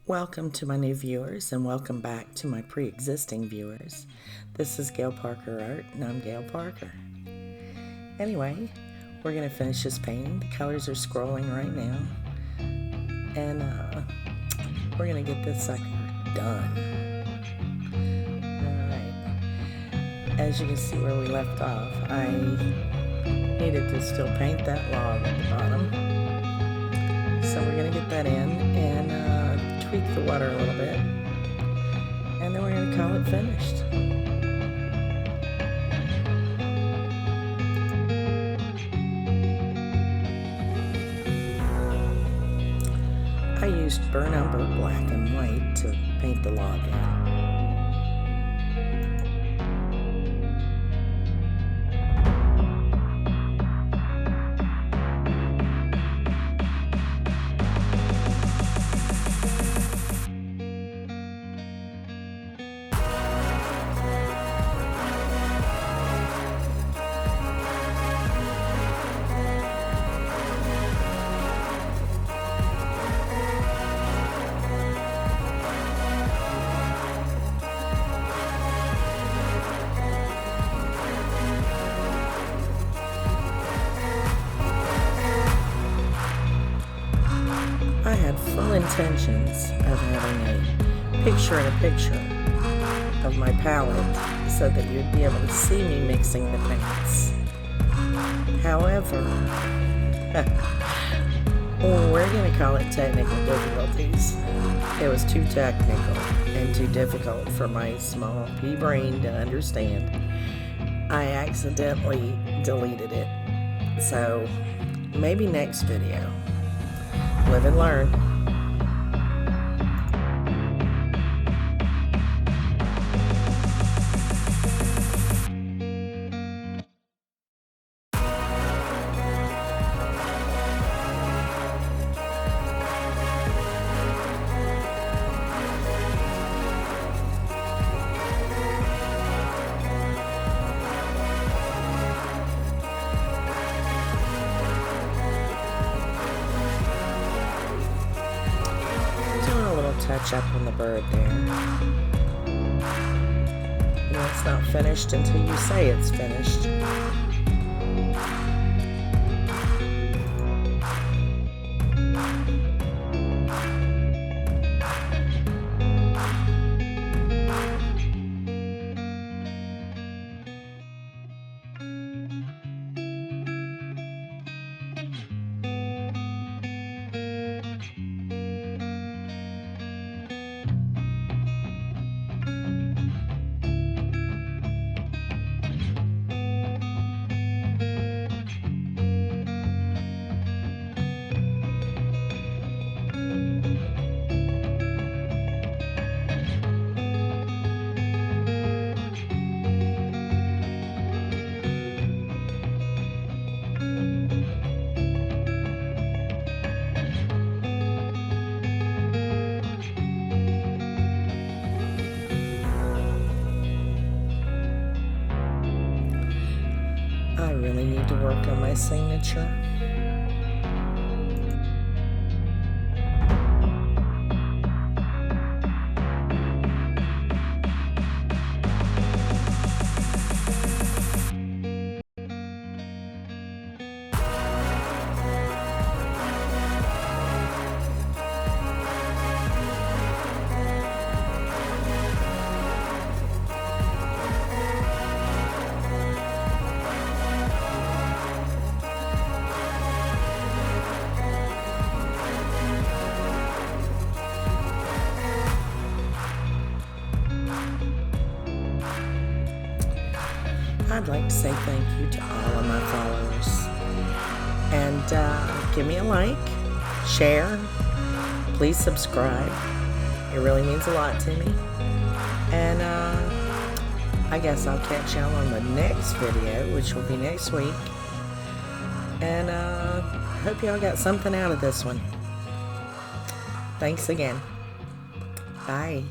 Welcome to my new viewers and welcome back to my pre-existing viewers. This is Gail Parker Art and I'm Gail Parker. Anyway, we're going to finish this painting. The colors are scrolling right now. And we're going to get this sucker done. Alright. As you can see where we left off, I needed to still paint that log at the bottom. So we're going to get that in and tweak the water a little bit, and then we're going to call it finished. I used burnt umber black and white to paint the log in. I had full intentions of having a picture-in-a-picture of my palette so that you'd be able to see me mixing the paints. However, we're going to call it technical difficulties. It was too technical and too difficult for my small pea brain to understand. I accidentally deleted it. So, maybe next video. Live and learn. Touch up on the bird there. And it's not finished until you say it's finished. I really need to work on my signature. I'd like to say thank you to all of my followers. And give me a like, share, please subscribe. It really means a lot to me. And I guess I'll catch y'all on the next video, which will be next week. And hope y'all got something out of this one. Thanks again. Bye.